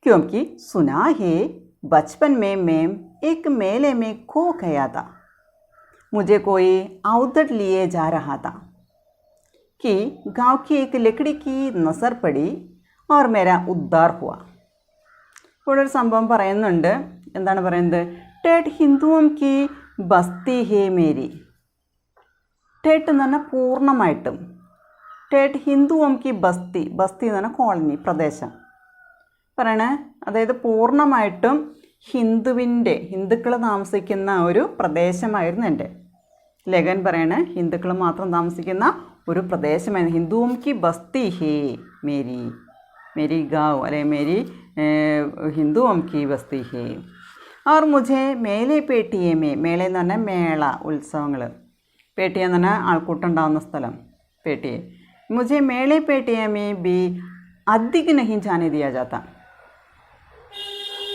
क्योंकि सुना है बचपन में मैं एक मेले में खो गया था. मुझे कोई औदड़ लिए जा रहा था कि गांव की एक लकड़ी की नजर पड़ी और मेरा उद्धार हुआ. ഇവിടെ ഒരു സംഭവം പറയുന്നുണ്ട്. എന്താണ് പറയുന്നത്? ठेठ हिंदुओं की बस्ती है मेरी, ठेठ എന്ന് പറഞ്ഞാൽ പൂർണ്ണമായിട്ടും, സ്റ്റേറ്റ് ഹിന്ദുവും കി ബസ്തി, ബസ്തി എന്ന് പറഞ്ഞാൽ കോളനി, പ്രദേശം പറയണേ. അതായത് പൂർണ്ണമായിട്ടും ഹിന്ദുക്കൾ താമസിക്കുന്ന ഒരു പ്രദേശമായിരുന്നു എൻ്റെ. ലേഖകൻ പറയണേ ഹിന്ദുക്കൾ മാത്രം താമസിക്കുന്ന ഒരു പ്രദേശമായിരുന്നു. ഹിന്ദുവും കി ബസ്തി ഹേ മേരി ഗാവ് അല്ലെ മേരി ഹിന്ദുവും കി ബസ്തി ഹേ. और मुझे മേലെ പേട്ടിയെ മേളെ എന്ന് പറഞ്ഞാൽ മേള, ഉത്സവങ്ങൾ. പേട്ടിയ എന്ന് പറഞ്ഞാൽ ആൾക്കൂട്ടം ഉണ്ടാകുന്ന സ്ഥലം, പേട്ടിയെ. മുझे മേളെ പേട്ടിയെ മേ ബി അധിക നഹീം ജാനെ ദിയാ ജാത്ത.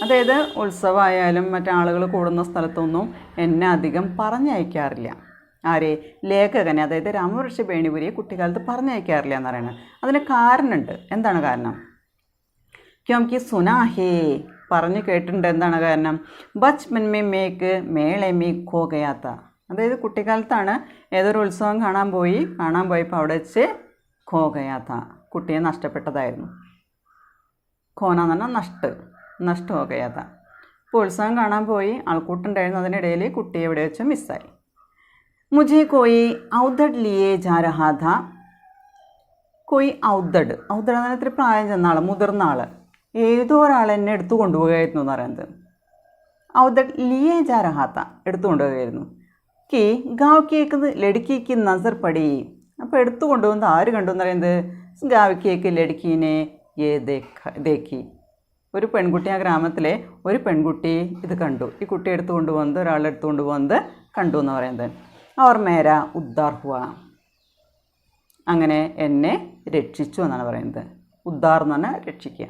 അതായത് ഉത്സവമായാലും മറ്റാളുകൾ കൂടുന്ന സ്ഥലത്തൊന്നും എന്നെ അധികം പറഞ്ഞയക്കാറില്ല. ആരെ? ലേഖകനെ, അതായത് രാമവൃക്ഷ ബേണിപുരിയെ കുട്ടിക്കാലത്ത് പറഞ്ഞയക്കാറില്ല എന്ന് പറയുന്നത്. അതിന് കാരണമുണ്ട്. എന്താണ് കാരണം? ക്യോംകി സുനാഹേ, പറഞ്ഞു കേട്ടിട്ടുണ്ട്. എന്താണ് കാരണം? Bachpan may make മേളെ may kho ഗയാത്ത. അതായത് കുട്ടിക്കാലത്താണ് ഏതൊരു ഉത്സവം കാണാൻ പോയപ്പോൾ അവിടെ വെച്ച് ഖോ ഗയാത്ത, കുട്ടിയെ നഷ്ടപ്പെട്ടതായിരുന്നു. ഖോന എന്ന് പറഞ്ഞാൽ നഷ്ട ഹോ ഗയാത്ത. ഇപ്പോൾ ഉത്സവം കാണാൻ പോയി, ആൾക്കൂട്ടുണ്ടായിരുന്നു, അതിനിടയിൽ കുട്ടിയെ എവിടെ വെച്ച് മിസ്സായി. മുझे कोई ഔദഡ് ലിയേ ജാ രഹാ ഥാ. കോയി ഔദഡ് എന്ന് പറഞ്ഞാൽ ഇത്തിരി പ്രായം ചെന്ന ആൾ, മുതിർന്ന ആൾ, ഏതോ ഒരാൾ എന്നെ എടുത്തു കൊണ്ടുപോകുകയായിരുന്നു എന്ന് പറയുന്നത്. ഔദഡ് ലിയേ ജാ രഹാ ഥാ, എടുത്തു കൊണ്ടുപോകുകയായിരുന്നു. കി ഗാവ് കേക്ക് ലടുക്കിക്ക് നസർ പടി. അപ്പോൾ എടുത്തു കൊണ്ടുപോകുന്നത് ആര് കണ്ടു എന്ന് പറയുന്നത്? ഗാവ് കേക്ക് ലടുക്കീനെ ദേക്കി. ഒരു പെൺകുട്ടി, ആ ഗ്രാമത്തിലെ ഒരു പെൺകുട്ടി ഇത് കണ്ടു. ഈ കുട്ടി എടുത്തു കൊണ്ടുപോകുന്നത്, ഒരാളെടുത്തു കൊണ്ടുപോകുന്നത് കണ്ടു എന്ന് പറയുന്നത്. അവർ മേര ഉദ്ധാർ ഹുവ, അങ്ങനെ എന്നെ രക്ഷിച്ചു എന്നാണ് പറയുന്നത്. ഉദ്ധാർ എന്ന് പറഞ്ഞാൽ രക്ഷിക്കുക.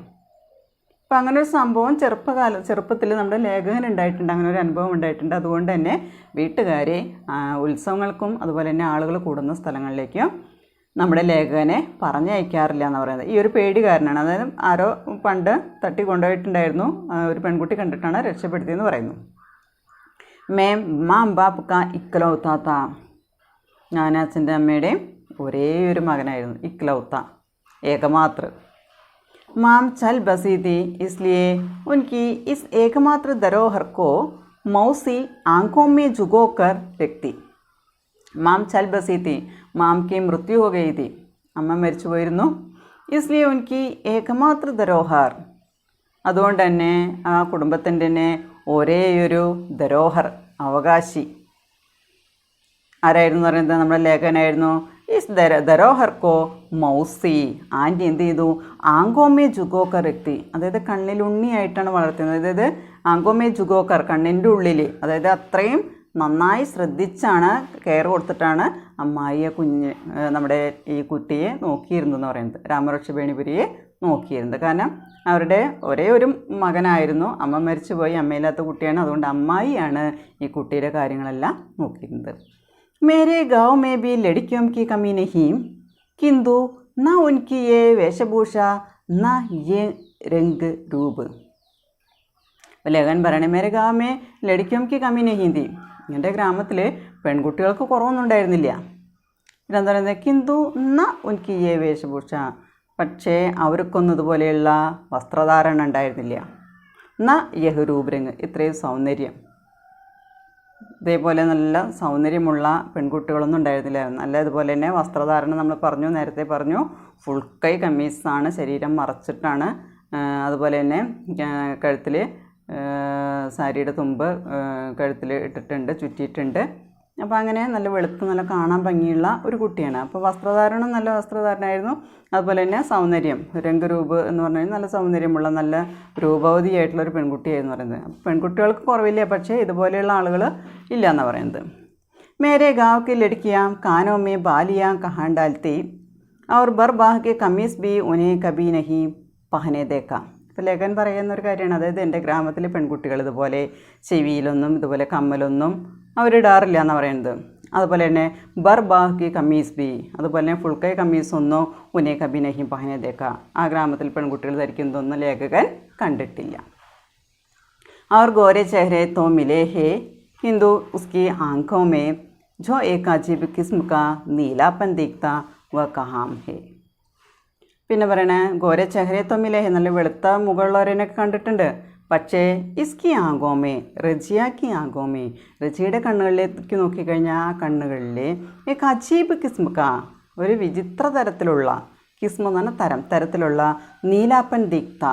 അപ്പം അങ്ങനെ ഒരു സംഭവം ചെറുപ്പത്തിൽ നമ്മുടെ ലേഖകൻ ഉണ്ടായിട്ടുണ്ട്, അങ്ങനെ ഒരു അനുഭവം ഉണ്ടായിട്ടുണ്ട്. അതുകൊണ്ട് തന്നെ വീട്ടുകാരെ ഉത്സവങ്ങൾക്കും അതുപോലെ തന്നെ ആളുകൾ കൂടുന്ന സ്ഥലങ്ങളിലേക്കും നമ്മുടെ ലേഖകനെ പറഞ്ഞയക്കാറില്ല എന്ന് പറയുന്നത് ഈ ഒരു പേടി കാരണമാണ്. അതായത് ആരോ പണ്ട് തട്ടി കൊണ്ടുപോയിട്ടുണ്ടായിരുന്നു, ഒരു പെൺകുട്ടി കണ്ടിട്ടാണ് രക്ഷപ്പെടുത്തിയെന്ന് പറയുന്നു. മാം ബാപ്പ് കാ ഇക്ലൗത്ത, ഞാൻ അച്ഛൻ്റെ അമ്മയുടെയും ഒരേ ഒരു മകനായിരുന്നു. ഇക്ലൗത്ത, ഏകമാത്ര. മാം ചൽ ബസി थी, इसलिए उनकी इस एकमात्र धरोहर को मौसी आंखों में झुकोकर रखती. മാം ചൽ ബസി थी, മാം की मृत्यु हो गई थी, അമ്മ മരിച്ചു പോയിരുന്നു. इसलिए उनकी एकमात्र धरोहर, അതുകൊണ്ട് തന്നെ ആ കുടുംബത്തിൻ്റെ തന്നെ ഒരേയൊരു ധരോഹർ, അവകാശി ആരായിരുന്നു പറയുന്നത്? നമ്മുടെ ലേഖനായിരുന്നു. ഇസ് ധരോഹർക്കോ മൗസി, ആൻറ്റി എന്ത് ചെയ്തു? ആങ്കോമേ ജുഗോക്കർ വ്യക്തി, അതായത് കണ്ണിലുണ്ണിയായിട്ടാണ് വളർത്തുന്നത്. അതായത് ആങ്കോമേ ജുഗോക്കർ, കണ്ണിൻ്റെ ഉള്ളിൽ, അതായത് അത്രയും നന്നായി ശ്രദ്ധിച്ചാണ്, കെയർ കൊടുത്തിട്ടാണ് അമ്മായിയെ നമ്മുടെ ഈ കുട്ടിയെ നോക്കിയിരുന്നെന്ന് പറയുന്നത്. രാമവൃക്ഷ ബേണിപുരിയെ നോക്കിയിരുന്നത്. കാരണം അവരുടെ ഒരേ ഒരു മകനായിരുന്നു, അമ്മ മരിച്ചു പോയി, അമ്മയില്ലാത്ത കുട്ടിയാണ്. അതുകൊണ്ട് അമ്മായിയാണ് ഈ കുട്ടിയുടെ കാര്യങ്ങളെല്ലാം നോക്കിയിരുന്നത്. मेरे गाँव में भी लड़कियों की कमी नहीं, किंतु न उनकी ये वेशभूषा न ये रंग रूप. ലേഖകൻ പറയണേ മേരെ ഗാവ് മേ ലടിക്കും കി കമ്മി നഹീന്തി, എൻ്റെ ഗ്രാമത്തിൽ പെൺകുട്ടികൾക്ക് കുറവൊന്നും ഉണ്ടായിരുന്നില്ല. പിന്നെന്താ പറയുന്നത്? കിന്തു ന ഉൻകി യേ വേഷഭൂഷ, പക്ഷേ അവർക്കൊന്നും ഇതുപോലെയുള്ള വസ്ത്രധാരണം ഉണ്ടായിരുന്നില്ല. ന യഹ് രൂപരംഗ്, ഇത്രയും സൗന്ദര്യം, ഇതേപോലെ നല്ല സൗന്ദര്യമുള്ള പെൺകുട്ടികളൊന്നും ഉണ്ടായിരുന്നില്ല. നല്ല ഇതുപോലെ തന്നെ വസ്ത്രധാരണം നമ്മൾ നേരത്തെ പറഞ്ഞു, ഫുൾ കൈ കമ്മീസാണ്, ശരീരം മറച്ചിട്ടാണ്. അതുപോലെ തന്നെ കഴുത്തിൽ സാരിയുടെ തുമ്പ് കഴുത്തിൽ ഇട്ടിട്ടുണ്ട്, ചുറ്റിയിട്ടുണ്ട്. അപ്പോൾ അങ്ങനെ നല്ല വെളുത്ത് നല്ല കാണാൻ ഭംഗിയുള്ള ഒരു കുട്ടിയാണ്. അപ്പോൾ വസ്ത്രധാരണം നല്ല വസ്ത്രധാരണമായിരുന്നു. അതുപോലെ തന്നെ സൗന്ദര്യം, രംഗരൂപ് എന്ന് പറഞ്ഞാൽ നല്ല സൗന്ദര്യമുള്ള നല്ല രൂപവതിയായിട്ടുള്ളൊരു പെൺകുട്ടിയായിരുന്നു പറയുന്നത്. പെൺകുട്ടികൾക്ക് കുറവില്ല, പക്ഷേ ഇതുപോലെയുള്ള ആളുകൾ ഇല്ല എന്നാണ് പറയുന്നത്. മേരെ ഗാവ് കി ലഡ്കിയാം കാനോ മേ ബാലിയാ കഹാൻ ഡാൽത്തി और बरबाह के कमीज भी उन्हें कभी नहीं पहने देखा. ഇപ്പോൾ ലേഖകൻ പറയുന്ന ഒരു കാര്യമാണ്. അതായത് എൻ്റെ ഗ്രാമത്തിലെ പെൺകുട്ടികൾ ഇതുപോലെ ചെവിയിലൊന്നും ഇതുപോലെ കമ്മലൊന്നും അവരിടാറില്ല എന്ന് പറയുന്നത്. അതുപോലെ തന്നെ ബർബാഹ് കി കമ്മീസ് ബി, അതുപോലെ തന്നെ ഫുൾ കൈ കമ്മീസൊന്നും ഉനെ കബി നഹി പഹനെ ദേക്ക, ആ ഗ്രാമത്തിൽ പെൺകുട്ടികൾ ധരിക്കുന്നതൊന്നും ലേഖകൻ കണ്ടിട്ടില്ല. അവർ ഗോരെ ചെഹ്രെ തോ മിലേ ഹേ, ഹിന്ദു ഉസ്കി ആँखों में जो एक अजीब किस्म का नीलापन दिखता वह कहाँ है. പിന്നെ പറയണേ ഗോരെ ചെഹ്രെ തോ മിലേ ഹേ, നല്ല വെളുത്ത മുകളുള്ളവരെയൊക്കെ കണ്ടിട്ടുണ്ട്. പക്ഷേ ഇസ്കി ആങ്കോമേ, റജിയാക്കി ആങ്കോമേ, റജിയുടെ കണ്ണുകളിലേക്ക് നോക്കിക്കഴിഞ്ഞാൽ ആ കണ്ണുകളിൽ ഏക്ക് അജീബ് കിസ്മക്ക, ഒരു വിചിത്ര തരത്തിലുള്ള, കിസ്മ എന്ന് പറഞ്ഞാൽ തരത്തിലുള്ള നീലാപ്പൻ ദിക്ത,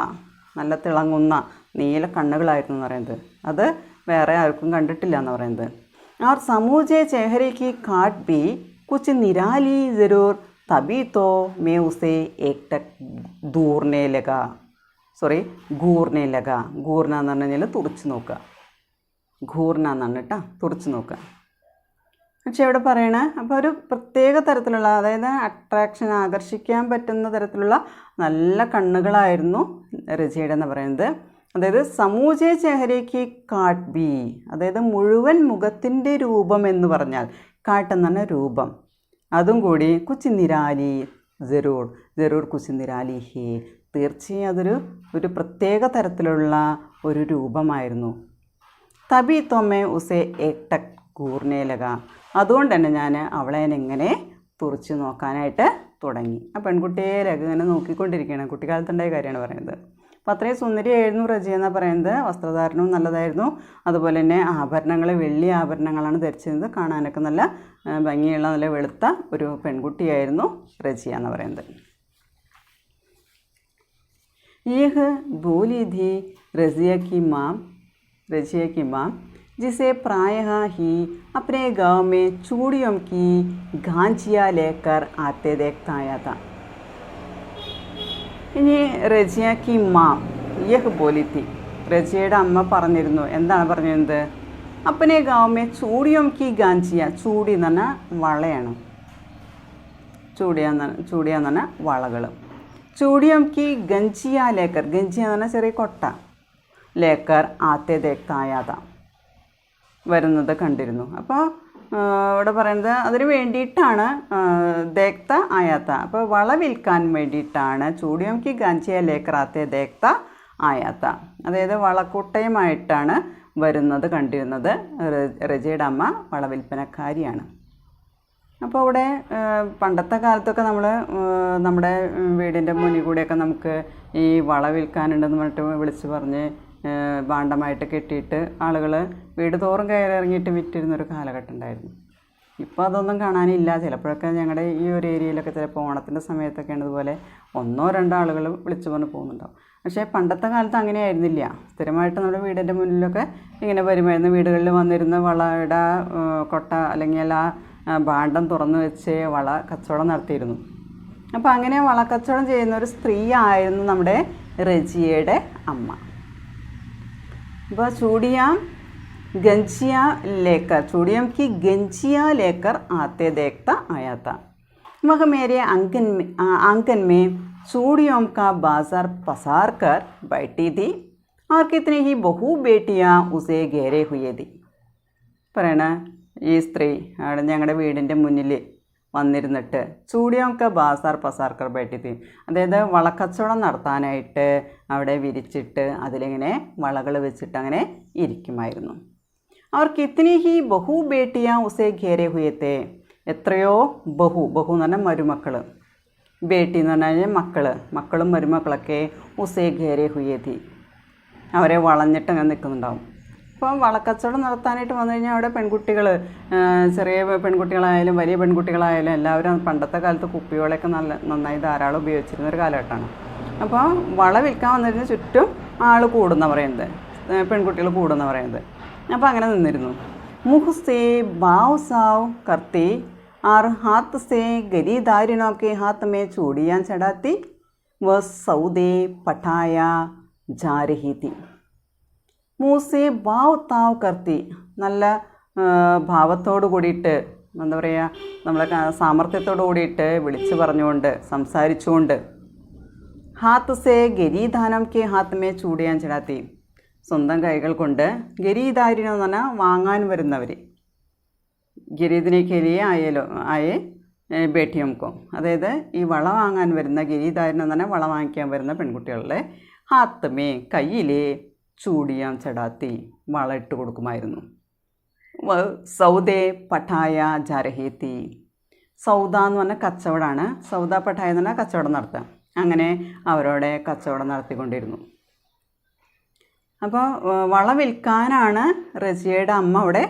നല്ല തിളങ്ങുന്ന നീല കണ്ണുകളായിരുന്നു എന്ന് പറയുന്നത്. അത് വേറെ ആർക്കും കണ്ടിട്ടില്ല എന്ന് പറയുന്നത്. और समूचे चेहरे की काट भी कुछ निराली ज़रूर, तभी तो मैं उसे एकटक दूरने लगा. ഗൂർനെ ലഗ. ഗൂർന എന്ന് പറഞ്ഞു കഴിഞ്ഞാൽ തുറച്ച് നോക്കുക. ഘൂർന എന്നാണ് കേട്ടോ, തുറച്ച് നോക്കുക. പക്ഷെ ഇവിടെ പറയണേ, അപ്പോൾ ഒരു പ്രത്യേക തരത്തിലുള്ള, അതായത് അട്രാക്ഷൻ, ആകർഷിക്കാൻ പറ്റുന്ന തരത്തിലുള്ള നല്ല കണ്ണുകളായിരുന്നു റജിയയുടെ എന്ന് പറയുന്നത്. അതായത് സമൂചേ ചെഹരയ്ക്ക് കാട്ട് ബി, അതായത് മുഴുവൻ മുഖത്തിൻ്റെ രൂപം എന്ന് പറഞ്ഞാൽ, കാട്ട് എന്നാണ് രൂപം, അതും കൂടി കുച്ച് നിരാലി ജറൂർ കുച്ച് നിരാലി ഹേ, തീർച്ചയായും അതൊരു പ്രത്യേക തരത്തിലുള്ള ഒരു രൂപമായിരുന്നു. തബി തൊമ്മേ ഉസേ ഏക്ടക് കൂർനെ ലഗ, അതുകൊണ്ട് തന്നെ ഞാൻ അവളെ ഇങ്ങനെ തുറച്ച് നോക്കാനായിട്ട് തുടങ്ങി. ആ പെൺകുട്ടിയെ ലഗ ഇങ്ങനെ നോക്കിക്കൊണ്ടിരിക്കുകയാണ്. കുട്ടിക്കാലത്തുണ്ടായ കാര്യമാണ് പറയുന്നത്. അപ്പോൾ അത്രയും സുന്ദരിയായിരുന്നു റജിയ എന്നാണ് പറയുന്നത്. വസ്ത്രധാരണവും നല്ലതായിരുന്നു. അതുപോലെ തന്നെ ആഭരണങ്ങൾ, വെള്ളി ആഭരണങ്ങളാണ് ധരിച്ചിരുന്നത്. കാണാനൊക്കെ നല്ല ഭംഗിയുള്ള, നല്ല വെളുത്ത ഒരു പെൺകുട്ടിയായിരുന്നു റജിയ എന്ന് പറയുന്നത്. यह बोली थी रजिया की माँ जिसे प्रायः ही अपने गांव में चूड़ियों की घांचियाँ लेकर आते देखता आया था. ഇനി റജിയക്ക് മാം യഹ് ബോലി തി, റജിയയുടെ അമ്മ പറഞ്ഞിരുന്നു. എന്താണ് പറഞ്ഞിരുന്നത്? അപ്പനെ ഗാവമേ ചൂടിയോം കി ഗാഞ്ചിയ, ചൂടി എന്ന് പറഞ്ഞാൽ വളയാണ്, ചൂടിയാന്ന് പറഞ്ഞാൽ വളകൾ. ചൂടിയോം കി ഗഞ്ചിയ ലേക്കർ, ഗഞ്ചിയ എന്ന് പറഞ്ഞാൽ ചെറിയ കൊട്ട, ലേക്കർ ആത്തെ ദേക്തായാത, വരുന്നത് കണ്ടിരുന്നു. അപ്പോൾ ഇവിടെ പറയുന്നത് അതിന് വേണ്ടിയിട്ടാണ് ദേക്ത ആയാത്ത, അപ്പോൾ വള വിൽക്കാൻ വേണ്ടിയിട്ടാണ് ചൂടിയോം കി ഗഞ്ചിയ ലേക്കർ ആത്തെ ദേക്ത ആയാത്ത, അതായത് വളക്കൂട്ടയുമായിട്ടാണ് വരുന്നത് കണ്ടിരുന്നത്. റജിയുടെ അമ്മ വളവിൽപ്പനക്കാരിയാണ്. അപ്പോൾ അവിടെ പണ്ടത്തെ കാലത്തൊക്കെ നമ്മുടെ വീടിൻ്റെ മുന്നിൽ കൂടെയൊക്കെ നമുക്ക് ഈ വള വിൽക്കാനുണ്ടെന്ന് പറഞ്ഞിട്ട് വിളിച്ച് പറഞ്ഞ് ഭാണ്ഡമായിട്ട് കെട്ടിയിട്ട് ആളുകൾ വീട് തോറും കയറിറങ്ങിയിട്ട് വിറ്റിരുന്നൊരു കാലഘട്ടം ഉണ്ടായിരുന്നു. ഇപ്പോൾ അതൊന്നും കാണാനില്ല. ചിലപ്പോഴൊക്കെ ഞങ്ങളുടെ ഈ ഒരു ഏരിയയിലൊക്കെ ചിലപ്പോൾ ഓണത്തിൻ്റെ സമയത്തൊക്കെയാണ് ഇതുപോലെ 1-2 ആളുകൾ വിളിച്ചു പറഞ്ഞ് പോകുന്നുണ്ടാവും. പക്ഷേ പണ്ടത്തെ കാലത്ത് അങ്ങനെ ആയിരുന്നില്ല. സ്ഥിരമായിട്ട് നമ്മുടെ വീടിൻ്റെ മുന്നിലൊക്കെ ഇങ്ങനെ വരുമായിരുന്നു. വീടുകളിൽ വന്നിരുന്ന് വളയുടെ കൊട്ട അല്ലെങ്കിൽ ആ ഭാണ്ഡം തുറന്നു വെച്ച് വള കച്ചവടം നടത്തിയിരുന്നു. അപ്പോൾ അങ്ങനെ വളക്കച്ചവടം ചെയ്യുന്ന ഒരു സ്ത്രീ ആയിരുന്നു നമ്മുടെ റജിയയുടെ അമ്മ. അപ്പോൾ चूड़ियाँ की गंजियाँ लेकर आते देखता आया था. वह मेरे आंगन में चूड़ियों का बाजार पसार कर बैठी थी और कितनी ही बहू बेटियाँ उसे घेरे हुए थी. പറയണ ഈ സ്ത്രീ അവിടെ ഞങ്ങളുടെ വീടിൻ്റെ മുന്നിൽ വന്നിരുന്നിട്ട് ചൂടിയൊക്കെ ബാസാർ പസാർക്കർ ബൈട്ടി, അതായത് വളക്കച്ചവടം നടത്താനായിട്ട് അവിടെ വിരിച്ചിട്ട് അതിലിങ്ങനെ വളകൾ വെച്ചിട്ട് അങ്ങനെ ഇരിക്കുമായിരുന്നു. അവർക്ക് ഇത്തിനി ഹി ബഹു ബേട്ടിയാ ഉസേ ഘേരെ ഹുയത്തെ, എത്രയോ ബഹു എന്ന് പറഞ്ഞാൽ മരുമക്കൾ, ബേട്ടി എന്ന് പറഞ്ഞാൽ മക്കളും മരുമക്കളൊക്കെ ഉസേ ഘേരെ ഹുയത്തി, അവരെ വളഞ്ഞിട്ട് അങ്ങനെ നിൽക്കുന്നുണ്ടാവും. അപ്പോൾ വളക്കച്ചവടം നടത്താനായിട്ട് വന്നു കഴിഞ്ഞാൽ അവിടെ പെൺകുട്ടികൾ, ചെറിയ പെൺകുട്ടികളായാലും വലിയ പെൺകുട്ടികളായാലും എല്ലാവരും പണ്ടത്തെ കാലത്ത് കുപ്പികളൊക്കെ നന്നായി ധാരാളം ഉപയോഗിച്ചിരുന്ന ഒരു കാലഘട്ടമാണ്. അപ്പോൾ വള വിൽക്കാൻ വന്നിരുന്ന ചുറ്റും ആൾ കൂടുന്ന പറയുന്നത്, പെൺകുട്ടികൾ കൂടുന്ന പറയുന്നത്. അപ്പോൾ അങ്ങനെ നിന്നിരുന്നു. മുഹ് സേ ബാവ് സാവ് കർത്തി ആർ ഹാത്ത് സേ ഗരീദാരിനോ കെ ഹാത്ത് മേ ചൂടിയാൻ ചടാത്തി വ സൗദേ പഠായ ജാ രഹി തി. മൂസെ ബാവ് താവ് കർത്തി, നല്ല ഭാവത്തോടു കൂടിയിട്ട്, എന്താ പറയുക, നമ്മളെ സാമർത്ഥ്യത്തോടു കൂടിയിട്ട് വിളിച്ചു പറഞ്ഞുകൊണ്ട് സംസാരിച്ചുകൊണ്ട്, ഹാത്ത് സേ ഗരീദാനം കെ ഹാത്ത് മേ ചൂടിയാൻ ചടാത്തി, സ്വന്തം കൈകൾ കൊണ്ട് ഗരീദാരിനോ എന്ന് പറഞ്ഞാൽ വാങ്ങാൻ വരുന്നവർ, ഗരീദിനെ കെലിയെ ആയേ ബേട്ടിയംക്കോ, അതായത് ഈ വള വാങ്ങാൻ വരുന്ന ഗരീദാരിനോ എന്ന് പറഞ്ഞാൽ വള വാങ്ങിക്കാൻ വരുന്ന പെൺകുട്ടികളുടെ ഹാത്ത് മേ കയ്യിലെ ചൂടിയാൻ ചടാത്തി, വള ഇട്ട് കൊടുക്കുമായിരുന്നു. സൗദേ പഠായ ജാരഹേത്തി, സൗദ എന്ന് പറഞ്ഞാൽ കച്ചവടമാണ്, സൗദ പഠായ എന്ന് പറഞ്ഞാൽ കച്ചവടം നടത്തുക. അങ്ങനെ അവരോടെ കച്ചവടം നടത്തിക്കൊണ്ടിരുന്നു. അപ്പോൾ വള വിൽക്കാനാണ് റജിയയുടെ അമ്മ അവിടെ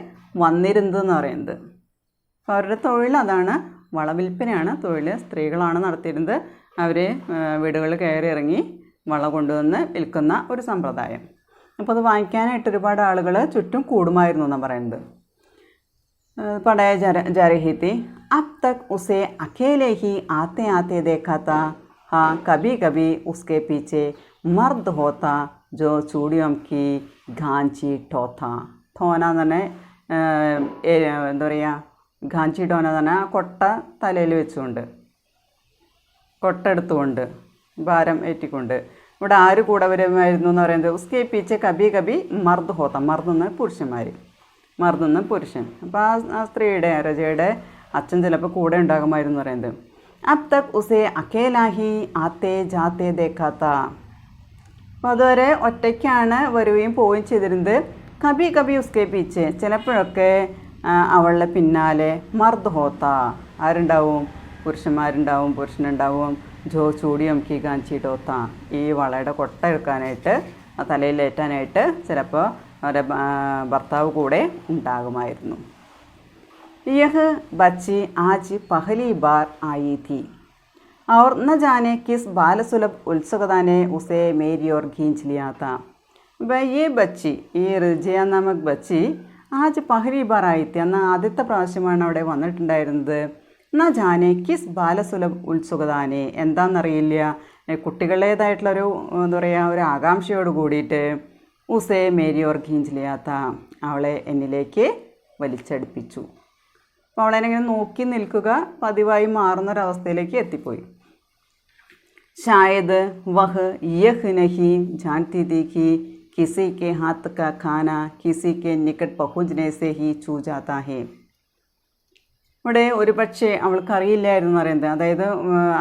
വന്നിരുന്നതെന്ന് പറയുന്നത്. അപ്പോൾ അവരുടെ തൊഴിൽ അതാണ്, വളവിൽപ്പനയാണ് തൊഴിൽ. സ്ത്രീകളാണ് നടത്തിയിരുന്നത്. അവർ വീടുകളിൽ കയറി ഇറങ്ങി വള കൊണ്ടുവന്ന് വിൽക്കുന്ന ഒരു സമ്പ്രദായം. അപ്പോൾ അത് വാങ്ങിക്കാനായിട്ട് ഒരുപാട് ആളുകൾ ചുറ്റും കൂടുമായിരുന്നു എന്നാണ് പറയുന്നത്. पढ़ाया जा रही थी. अब तक उसे अकेले ही आते आते देखा था. हाँ, कभी कभी उसके पीछे मर्द होता जो चूड़ियों की घांची ठोता. ठोना എന്ന് പറഞ്ഞാൽ എന്താ പറയുക, ഘാഞ്ചി ടോന എന്ന് പറഞ്ഞാൽ കൊട്ട തലയിൽ വെച്ചുകൊണ്ട്, കൊട്ട എടുത്തുകൊണ്ട്, ഭാരം ഏറ്റിക്കൊണ്ട്. ഇവിടെ ആര് കൂടെ വരുമായിരുന്നു എന്ന് പറയുന്നത്, ഉസ്കെ പീച്ചെ കബി കബി മർദ് ഹോത്ത. മർദ് എന്ന് പുരുഷന്മാർ, മർദ്ദെന്ന് പുരുഷൻ. അപ്പോൾ ആ സ്ത്രീയുടെ രജയുടെ അച്ഛൻ ചിലപ്പോൾ കൂടെ ഉണ്ടാകുമായിരുന്നു പറയുന്നത്. അബ് തക് ഉസേ അക്കേലാഹി ആത്തേ ജാത്തേ ദേഖാത്ത. അപ്പോൾ അതുവരെ ഒറ്റയ്ക്കാണ് വരികയും പോവുകയും ചെയ്തിരുന്നത്. കബി കബി ഉസ്കെ പീച്ചെ, ചിലപ്പോഴൊക്കെ അവളുടെ പിന്നാലെ മർദ് ഹോത്ത, ആരുണ്ടാവും, പുരുഷന്മാരുണ്ടാവും, പുരുഷനുണ്ടാവും. ജോ ചൂടിയും കി കാഞ്ചിട്ടോത്ത, ഈ വളയുടെ കൊട്ട എടുക്കാനായിട്ട്, ആ തലയിലേറ്റാനായിട്ട് ചിലപ്പോൾ അവരുടെ ഭർത്താവ് കൂടെ ഉണ്ടാകുമായിരുന്നു. യഹ് ബച്ചി ആജ് പഹലി ബാർ ആയി थी और न जाने किस बालसुलभ उत्सुकता ने उसे मेरी ओर खींच लिया था. ये बच्ची, ഈ റിജിയ നാമക് ബച്ചി ആജ് പഹലി ബാർ ആയി थी, അന്ന് ആദ്യത്തെ പ്രാവശ്യമാണ് അവിടെ വന്നിട്ടുണ്ടായിരുന്നത്. ന ജാനെ കിസ് ബാലസുലഭ് ഉത്സുകതാനെ, എന്താണെന്നറിയില്ല, കുട്ടികളുടേതായിട്ടുള്ളൊരു എന്താ പറയുക, ഒരു ആകാംക്ഷയോട് കൂടിയിട്ട് ഉസേ മേരി ഓർ ഖീഞ്ച് ലിയാത്ത, അവളെ എന്നിലേക്ക് വലിച്ചടുപ്പിച്ചു. അപ്പോൾ അവളെങ്ങനെ നോക്കി നിൽക്കുക പതിവായി മാറുന്നൊരവസ്ഥയിലേക്ക് എത്തിപ്പോയി. ഷായദ് വഹ് യഹ് നഹി ജാൻതി थी कि किसी के हाथ का खाना किसी के निकट पहुँचने से ही छू जाता है. ഇവിടെ ഒരു പക്ഷേ അവൾക്കറിയില്ലായിരുന്നു എന്ന് പറയുന്നത്, അതായത്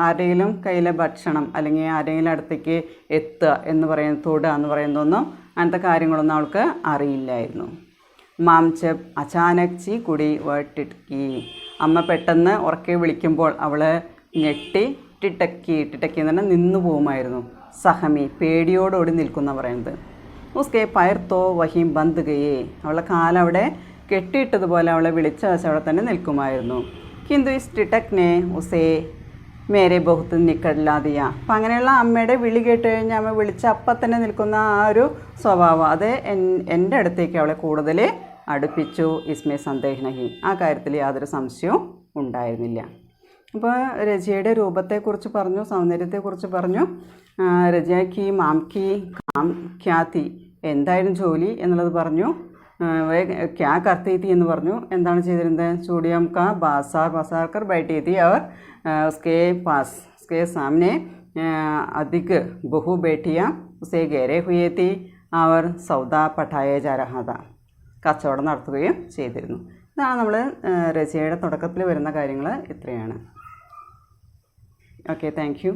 ആരെങ്കിലും കയ്യിലെ ഭക്ഷണം അല്ലെങ്കിൽ ആരെങ്കിലും അടുത്തേക്ക് എത്തുക എന്ന് പറയുന്നത്, തൊടുക എന്ന് പറയുന്നതൊന്നും, അങ്ങനത്തെ കാര്യങ്ങളൊന്നും അവൾക്ക് അറിയില്ലായിരുന്നു. മാംചബ് അചാനക് ചി കുടി വട്ടിട്ക്കി, അമ്മ പെട്ടെന്ന് ഉറക്കെ വിളിക്കുമ്പോൾ അവൾ ഞെട്ടി ടിട്ടക്കി, ടിട്ടക്കി എന്ന് പറഞ്ഞാൽ നിന്നു പോകുമായിരുന്നു. സഹമി, പേടിയോടുകൂടി നിൽക്കുന്ന പറയുന്നത്. ഉസ്കെ പയർ തോ വഹീം ബന്ദ് ഗയേ, അവളുടെ കാലവിടെ കെട്ടിയിട്ടതുപോലെ അവളെ വിളിച്ച വശം അവിടെ തന്നെ നിൽക്കുമായിരുന്നു. കിന്തു ഇസ് ടിട്ടക്നെ ഉസേ മേരെ ബഹുത്ത് നിക്കടില്ലാതെയ. അപ്പം അങ്ങനെയുള്ള അമ്മയുടെ വിളി കേട്ട് കഴിഞ്ഞാൽ അമ്മ വിളിച്ച അപ്പം തന്നെ നിൽക്കുന്ന ആ ഒരു സ്വഭാവം, അത് എൻ്റെ അടുത്തേക്ക് അവളെ കൂടുതൽ അടുപ്പിച്ചു. ഇസ്മേ സന്ദേഹനഹി, ആ കാര്യത്തിൽ യാതൊരു സംശയവും ഉണ്ടായിരുന്നില്ല. അപ്പോൾ രജിയയുടെ രൂപത്തെക്കുറിച്ച് പറഞ്ഞു, സൗന്ദര്യത്തെക്കുറിച്ച് പറഞ്ഞു. രജിയക്ക് മാംകി കാം ഖ്യാതി, എന്തായിരുന്നു ജോലി എന്നുള്ളത് പറഞ്ഞു. ക്യാ കർത്തി തീ എന്ന് പറഞ്ഞു, എന്താണ് ചെയ്തിരുന്നത്. ചൂടിയം കാ ബാസാർ ബസാർ കർ ബൈठी थी और उसके पास उसके सामने अधिक बहु बेटियाँ उसे घेरे हुए थी और सौदा पठाया जा रहा था. കച്ചവടം നടത്തുകയും ചെയ്തിരുന്നു. ഇതാണ് നമ്മൾ രചനയുടെ തുടക്കത്തിൽ വരുന്ന കാര്യങ്ങൾ ഇത്രയാണ്. Okay, thank you.